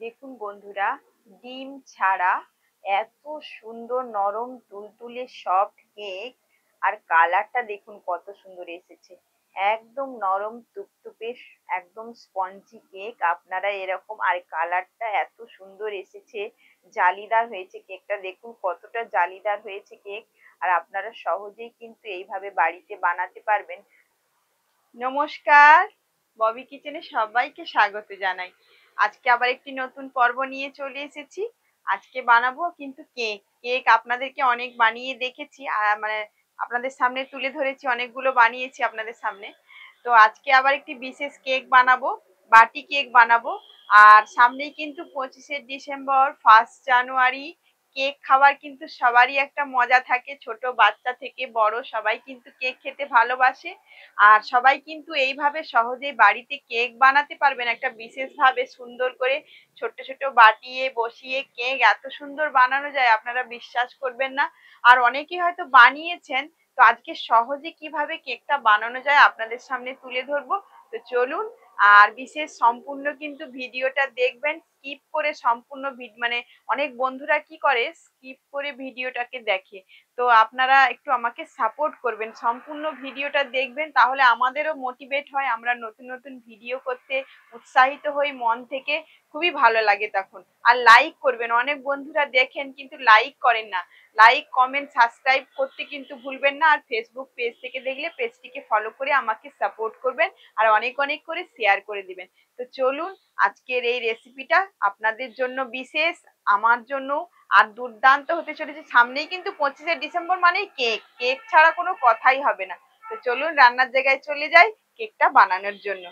দেখুন বন্ধুরা, ডিম ছাড়া এত সুন্দর নরম তুলতুলে সফট কেক, আর কালারটা দেখুন কত সুন্দর এসেছে। একদম নরম তুপতুপে, একদম স্পঞ্জি কেক। আপনারা এরকম, আর কালারটা এত সুন্দর এসেছে, জালিদার হয়েছে কেকটা। দেখুন কতটা জালিদার হয়েছে কেক। আর আপনারা সহজেই কিন্তু এইভাবে বাড়িতে বানাতে পারবেন। নমস্কার, ববি কিচেনে সবাইকে স্বাগত জানাই। আজকে আবার একটি নতুন পর্ব নিয়ে চলে এসেছি। আজকে বানাবো কিন্তু কেক। কেক আপনাদেরকে অনেক বানিয়ে দেখেছি, মানে আপনাদের সামনে তুলে ধরেছি, অনেকগুলো বানিয়েছি আপনাদের সামনে। তো আজকে আবার একটি বিশেষ কেক বানাবো, বাটি কেক বানাবো। আর সামনেই কিন্তু 25শে ডিসেম্বর, 1 জানুয়ারি। কেক খাওয়ার কিন্তু সবারই একটা মজা থাকে, ছোট বাচ্চা থেকে বড় সবাই কিন্তু কেক খেতে ভালোবাসে। আর সবাই কিন্তু এইভাবে সহজেই বাড়িতে কেক বানাতে পারবেন, একটা বিশেষভাবে সুন্দর করে ছোট্ট ছোট বাটিয়ে বসিয়ে কেক এত সুন্দর বানানো যায়, আপনারা বিশ্বাস করবেন না। আর অনেকেই হয়তো বানিয়েছেন। তো আজকে সহজে কিভাবে কেকটা বানানো যায় আপনাদের সামনে তুলে ধরবো। তো চলুন, আর বিশেষ সম্পূর্ণ কিন্তু ভিডিওটা দেখবেন, স্কিপ করে সম্পূর্ণ মানে অনেক বন্ধুরা কি করে, স্কিপ করে ভিডিওটাকে দেখে। তো আপনারা একটু আমাকে সাপোর্ট করবেন, সম্পূর্ণ ভিডিওটা দেখবেন, তাহলে আমাদেরও মোটিভেট হয়, আমরা নতুন নতুন ভিডিও করতে উৎসাহিত হই মন থেকে। খুবই ভালো লাগে তখন। আর লাইক করবেন, অনেক বন্ধুরা দেখেন কিন্তু লাইক করেন না। লাইক, কমেন্ট, সাবস্ক্রাইব করতে কিন্তু ভুলবেন না। আর ফেসবুক পেজ থেকে দেখলে পেজটিকে ফলো করে আমাকে সাপোর্ট করবেন, আর অনেক অনেক করে শেয়ার করে দিবেন। তো চলুন, আজকের এই রেসিপিটা আপনাদের জন্য বিশেষ, আমার জন্য। আর দুর্দান্ত হতে চলেছে। সামনেই কিন্তু 25শে ডিসেম্বর, মানেই কেক। কেক ছাড়া কোনো কথাই হবে না। তো চলুন রান্নার জায়গায় চলে যাই কেকটা বানানোর জন্য।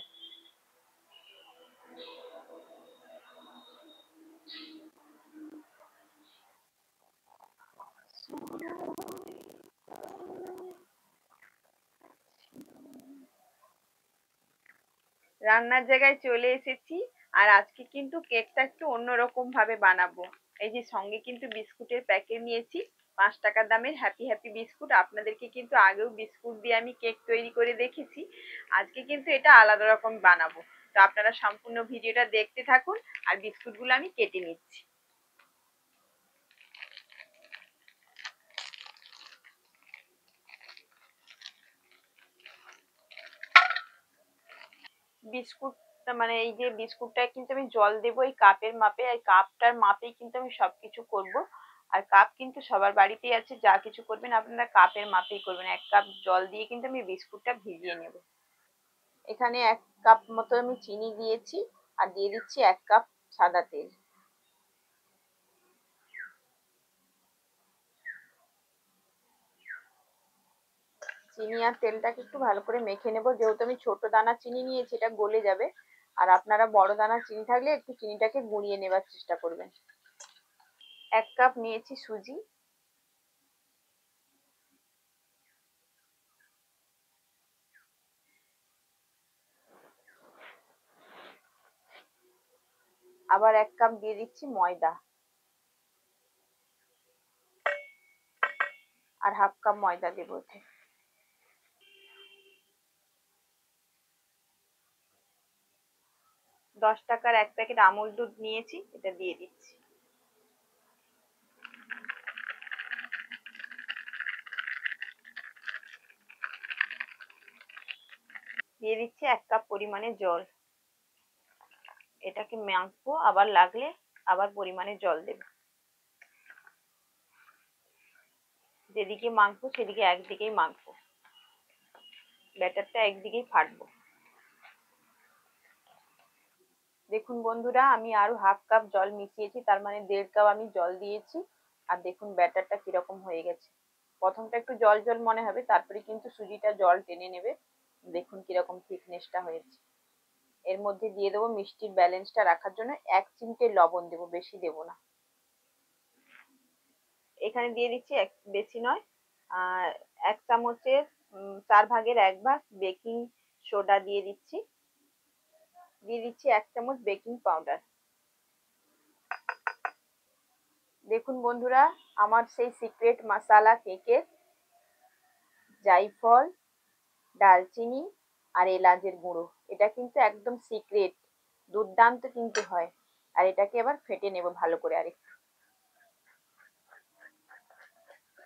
রান্নার জায়গায় চলে এসেছি। আর আজকে কিন্তু কেকটা একটু অন্যরকম ভাবে বানাবো। এই যে সঙ্গে কিন্তু বিস্কুটের প্যাকেট নিয়েছি, 5 টাকা দামের হ্যাপি হ্যাপি বিস্কুট। আপনাদেরকে কিন্তু আগেও বিস্কুট দিয়ে আমি কেক তৈরি করে দেখেছি। আজকে কিন্তু এটা আলাদা রকম বানাবো। তো আপনারা সম্পূর্ণ ভিডিওটা দেখতে থাকুন। আর বিস্কুটগুলো আমি কেটে নিচ্ছি। বিস্কুটটা, মানে এই যে বিস্কুটটা কিন্তু আমি জল দেবো এই কাপের মাপে, এই কাপটার মাপেই কিন্তু আমি সবকিছু করব। আর কাপ কিন্তু সবার বাড়িতেই আছে, যা কিছু করবেন আপনারা কাপের মাপেই করবেন। 1 কাপ জল দিয়ে কিন্তু আমি বিস্কুটটা ভিজিয়ে নেব। এখানে 1 কাপ মতো আমি চিনি দিয়েছি, আর দিয়ে দিচ্ছি 1 কাপ সাদা তেল। চিনি আর তেলটাকে একটু ভালো করে মেখে নেব, যেহেতু আমি ছোট দানা চিনি নিয়েছি, এটা গলে যাবে। আর আপনারা বড় দানা চিনি থাকলে একটু চিনিটাকে গুঁড়িয়ে নেবার চেষ্টা করবেন। 1 কাপ নিয়েছি সুজি। আবার 1 কাপ দিয়ে দিচ্ছি ময়দা, আর হাফ কাপ ময়দা দেবো এতে। 10 টাকার 1 প্যাকেট আমুল দুধ নিয়েছি, এটা দিয়ে দিচ্ছি। দিয়ে দিচ্ছি 1 কাপ পরিমাণে জল। এটাকে মাখবো, আবার লাগলে আবার পরিমাণে জল দেব। যেদিকে মাখবো সেদিকে একদিকেই মাখবো, ব্যাটারটা একদিকেই ফাটবো। দেখুন বন্ধুরা, আমি আরো হাফ কাপ জল মিশিয়েছি, তার মানে 1.5 কাপ আমি জল দিয়েছি। আর দেখুন ব্যাটারটা কিরকম হয়ে গেছে। প্রথমটা একটু জল জল মনে হবে, তারপরে কিন্তু সুজিটা জল টেনে নেবে। দেখুন কিরকম থিকনেসটা হয়েছে। এর মধ্যে দিয়ে দেবো মিষ্টির ব্যালেন্সটা রাখার জন্য 1 চিমটে লবণ দেবো, বেশি দেবো না। এখানে দিয়ে দিচ্ছি, বেশি নয়, 1 চামচের 4 ভাগের 1 ভাগ বেকিং সোডা দিয়ে দিচ্ছি। দিয়ে দিচ্ছি 1 চামচ বেকিং পাউডার। দেখুন বন্ধুরা, আমার সেই সিক্রেট মশলা কেকের, জায়ফল, দারচিনি আর এলাচের গুঁড়ো, এটা কিন্তু একদম সিক্রেট, দুর্দান্ত কিন্তু হয়। আর এটাকে এবার ফেটে নেব ভালো করে আরেকটু।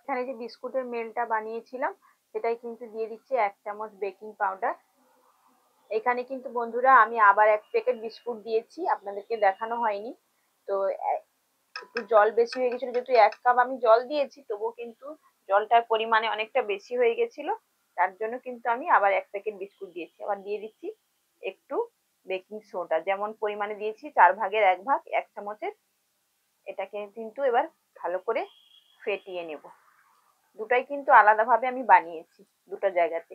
এখানে যে বিস্কুটের মেলটা বানিয়েছিলাম সেটাই কিন্তু দিয়ে দিচ্ছি 1 চামচ বেকিং পাউডার। এখানে কিন্তু বন্ধুরা আমি আবার 1 প্যাকেট বিস্কুট দিয়েছি, আপনাদেরকে দেখানো হয়নি। তো একটু জল বেশি হয়ে গেছিল, যেহেতু 1 কাপ আমি জল দিয়েছি তবুও কিন্তু জলটার পরিমাণে অনেকটা বেশি হয়ে গেছিল, তার জন্য কিন্তু আমি আবার 1 প্যাকেট বিস্কুট দিয়েছি। আবার দিয়ে দিচ্ছি একটু বেকিং সোডা, যেমন পরিমাণে দিয়েছি 1/4 ভাগ 1 চামচের। এটাকে কিন্তু এবার ভালো করে ফেটিয়ে নেব। দুটাই কিন্তু আলাদাভাবে আমি বানিয়েছি, দুটো জায়গাতে।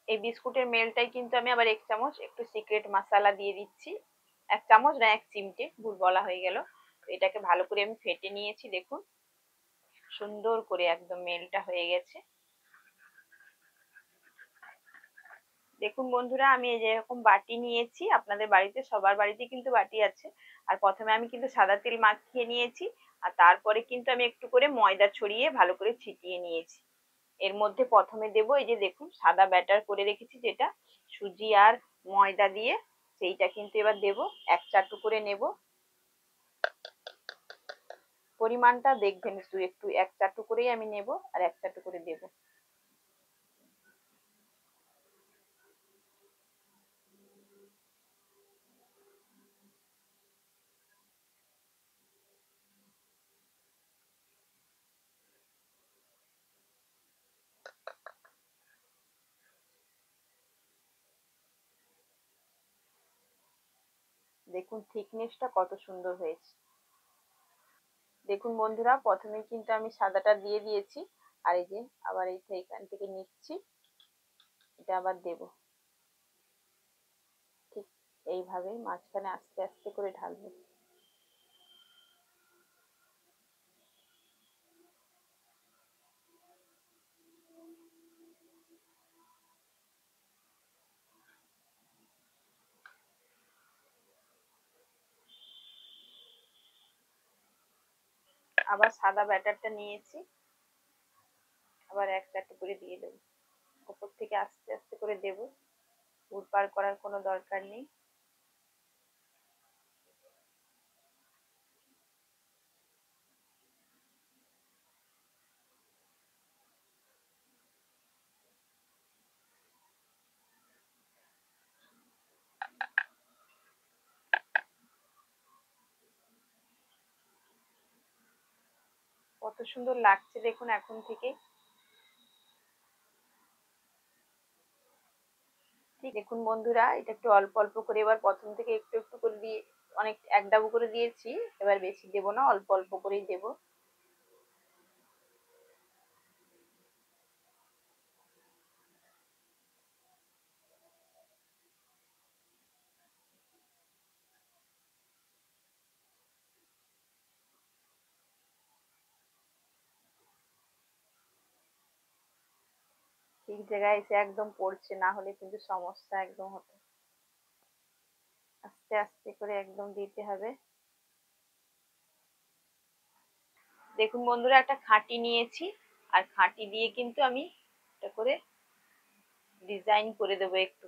এই বিস্কুটের মেলটাই কিন্তু আমি আবার 1 চামচ একটু সিক্রেট মশলা দিয়ে দিচ্ছি। 1 চামচ না, 1 চিমটে, ভুল বলা হয়ে গেল। এটাকে ভালো করে আমি ফেটে নিয়েছি, দেখুন সুন্দর করে একদম মেলটা হয়ে গেছে। দেখুন বন্ধুরা, আমি এই যে এরকম বাটি নিয়েছি, আপনাদের বাড়িতে সবার বাড়িতে কিন্তু বাটি আছে। আর প্রথমে আমি কিন্তু সাদা তেল মাখিয়ে নিয়েছি, আর তারপরে কিন্তু আমি একটু করে ময়দা ছড়িয়ে ভালো করে ছিটিয়ে নিয়েছি। এর মধ্যে প্রথমে দেব এই যে দেখুন সাদা ব্যাটার করে রেখেছি, যেটা সুজি আর ময়দা দিয়ে, সেইটা কিন্তু এবার দেব। 1 চাটু করে নেব, পরিমাণটা দেখবেন একটু একটু, 1 চাটু করেই আমি নেব আর 1 চাটু করে দেব। দেখুন থিকনেসটা কত সুন্দর হয়েছে। দেখুন বন্ধুরা, প্রথমে কিন্তু আমি সাদাটা দিয়ে দিয়েছি, আর এই যে আবার এখান থেকে নিচ্ছি, এটা আবার দেব। ঠিক এইভাবে মাঝখানে আস্তে আস্তে করে ঢালবো। আবার সাদা ব্যাটারটা নিয়েছি, আবার 1 চাটু করে দিয়ে দেবো। উপর থেকে আস্তে আস্তে করে দেব, উড়পাড় করার কোনো দরকার নেই। কত সুন্দর লাগছে দেখুন এখন থেকে। ঠিক দেখুন বন্ধুরা, এটা একটু অল্প অল্প করে এবার প্রথম থেকে একটু একটু করে দিয়ে, অনেক 1 ডাবু করে দিয়েছি, এবার বেশি দেব না, অল্প অল্প করেই দেব। ঠিক জায়গায় এসে একদম পড়ছে, না হলে কিন্তু সমস্যা একদম হতো। আস্তে আস্তে করে একদম দিতে হবে। দেখুন বন্ধুরা, একটা খাঁটি নিয়েছি, আর খাঁটি দিয়ে কিন্তু আমি এটা করে ডিজাইন করে দেবো একটু।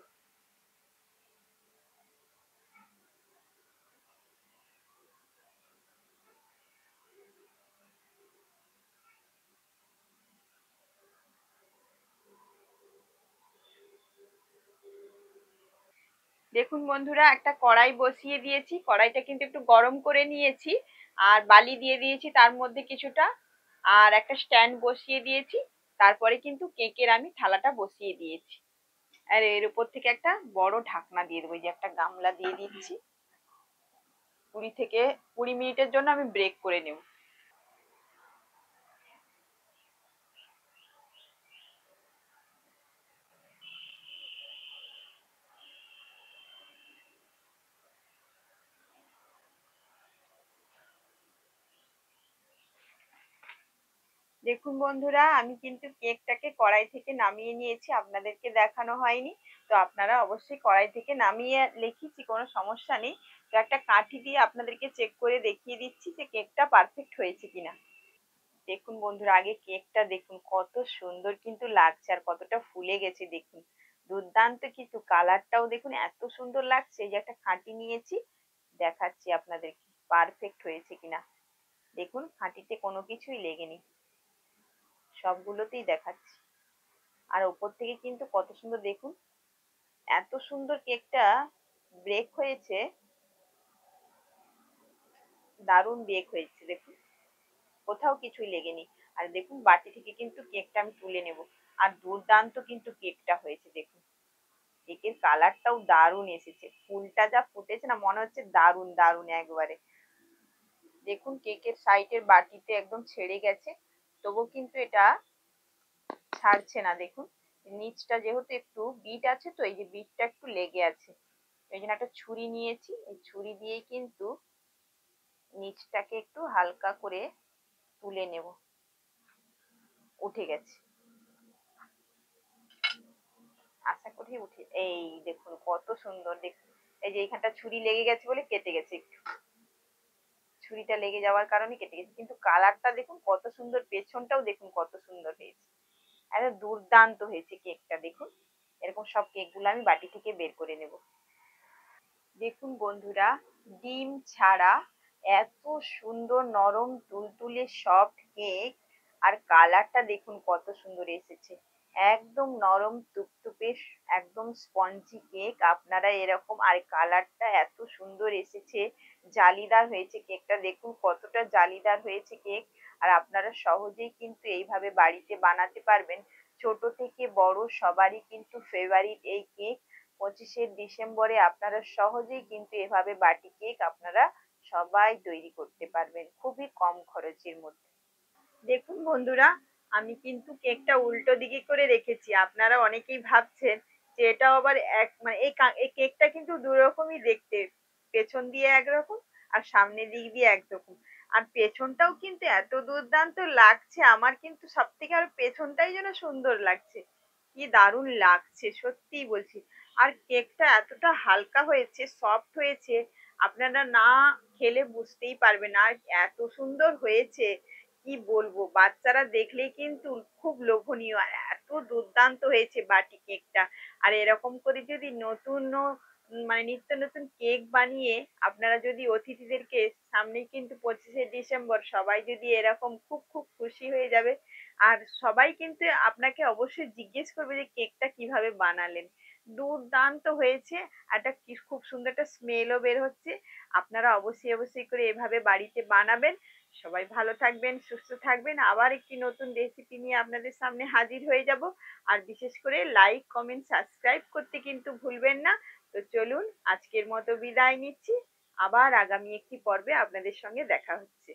দেখুন বন্ধুরা, একটা কড়াই বসিয়ে দিয়েছি, কড়াইটা কিন্তু একটু গরম করে নিয়েছি, আর বালি দিয়ে দিয়েছি তার মধ্যে কিছুটা, আর একটা স্ট্যান্ড বসিয়ে দিয়েছি। তারপরে কিন্তু কেকের আমি থালাটা বসিয়ে দিয়েছি, আর এর উপর থেকে একটা বড় ঢাকনা দিয়ে দেবো, এই যে একটা গামলা দিয়ে দিচ্ছি। 20 থেকে 20 মিনিটের জন্য আমি ব্রেক করে নেব। দেখুন বন্ধুরা, আমি কিন্তু কেকটাকে কড়াই থেকে নামিয়ে নিয়েছি, আপনাদেরকে দেখানো হয়নি। তো আপনারা অবশ্যই কড়াই থেকে নামিয়ে লিখেছি, কোনো সমস্যা নেই। তো একটা কাঠি দিয়ে আপনাদেরকে চেক করে দেখিয়ে দিচ্ছি যে কেকটা পারফেক্ট হয়েছে কিনা। দেখুন বন্ধুরা, আগে কেকটা দেখুন কত সুন্দর কিন্তু লাগছে, আর কতটা ফুলে গেছে দেখুন। দুর্দান্ত, কিন্তু কালারটাও দেখুন এত সুন্দর লাগছে। এই যে একটা খাঁটি নিয়েছি, দেখাচ্ছি আপনাদেরকে পারফেক্ট হয়েছে কিনা। দেখুন খাঁটিতে কোনো কিছুই লেগেনি, সবগুলোতেই দেখাচ্ছি। আর ওপর থেকে কিন্তু কত সুন্দর দেখুন, এত সুন্দর কেকটা ব্রেক হয়েছে, দারুণ বেক হয়েছে দেখুন, কোথাও কিছুই লেগেনি। আর দেখুন বাটি থেকে কিন্তু কেকটা আমি তুলে নেব। আর দুর্দান্ত কিন্তু কেকটা হয়েছে দেখুন, কেকের কালারটাও দারুণ এসেছে, ফুলটা যা ফুটেছে না, মনে হচ্ছে দারুণ দারুণ একবারে। দেখুন কেকের সাইডের বাটিতে একদম ছেড়ে গেছে, তবুও কিন্তু এটা ছাড়ছে না। দেখুন নিচটা যেহেতু একটু বিট আছে, তো এই যে বিটটা একটু লেগে আছে, এই জন্য একটা ছুরি নিয়েছি, এই ছুরি দিয়েই কিন্তু নিচটাকে একটু হালকা করে তুলে নেব। উঠে গেছে, আশা করি উঠে, এই দেখুন কত সুন্দর দেখুন। এই যে এইখানটা ছুরি লেগে গেছে বলে কেটে গেছে একটু, ছুরিটা লেগে যাওয়ার কারণে কেটে গেছে, কিন্তু কালারটা দেখুন কত সুন্দর, পেছনটাও দেখুন কত সুন্দর হয়েছে। একদম দুর্দান্ত হয়েছে কেকটা দেখুন। এরকম সব কেকগুলো আমি বাটি থেকে বের করে নেব। দেখুন বন্ধুরা, ডিম ছাড়া এত সুন্দর নরম তুলতুলে সফট কেক, আর কালারটা দেখুন কত সুন্দর এসেছে। একদম নরম তুপতুপে, একদম স্পঞ্জি কেক। আপনারা এরকম, আর কালারটা এত সুন্দর এসেছে, জালিদার হয়েছে কেকটা, দেখুন কতটা জালিদার হয়েছে কেক। আর আপনারা সহজেই কিন্তু এইভাবে বাড়িতে বানাতে পারবেন। ছোট থেকে বড় সবারই কিন্তু ফেভারিট এই কেক। 25শে ডিসেম্বরে আপনারা সহজেই কিন্তু এভাবে বাটি কেক আপনারা সবাই তৈরি করতে পারবেন খুবই কম খরচের মধ্যে। দেখুন বন্ধুরা, আমি কিন্তু কেকটা উল্টো দিকে করে রেখেছি। আপনারা অনেকেই ভাবছেন যে এটা আবার এক, মানে এই কেকটা কিন্তু দুই রকমই দেখতে, পেছন দিয়ে একরকম আর সামনের দিক দিয়ে একরকম। আর পেছনটাও কিন্তু এত দুর্দান্ত লাগছে, আমার কিন্তু সব থেকে আর পেছনটাই যেন সুন্দর লাগছে। কি দারুণ লাগছে সত্যিই বলছি। আর কেকটা এতটা হালকা হয়েছে, সফট হয়েছে, আপনারা না খেলে বুঝতেই পারবেন না। আর এত সুন্দর হয়েছে, কি বলবো, বাচ্চারা দেখলেই কিন্তু খুব লোভনীয়। আর এত দুর্দান্ত হয়েছে বাটি কেকটা। আর এরকম করে যদি নতুন মানে নিত্য নতুন কেক বানিয়ে আপনারা যদি অতিথিদেরকে, সামনেই কিন্তু 25শে ডিসেম্বর, সবাই যদি এরকম খুব খুব খুশি হয়ে যাবে। আর সবাই কিন্তু আপনাকে অবশ্যই জিজ্ঞেস করবে যে কেকটা কিভাবে বানালেন। দুর্দান্ত হয়েছে, একটা কি খুব সুন্দর একটা স্মেলও বের হচ্ছে। আপনারা অবশ্যই অবশ্যই করে এভাবে বাড়িতে বানাবেন। সবাই ভালো থাকবেন, সুস্থ থাকবেন। আবার একটি নতুন রেসিপি নিয়ে আপনাদের সামনে হাজির হয়ে যাব। আর বিশেষ করে লাইক, কমেন্ট, সাবস্ক্রাইব করতে কিন্তু ভুলবেন না। তো চলুন আজকের মতো বিদায় নিচ্ছি, আবার আগামী একটি পর্বে আপনাদের সঙ্গে দেখা হচ্ছে।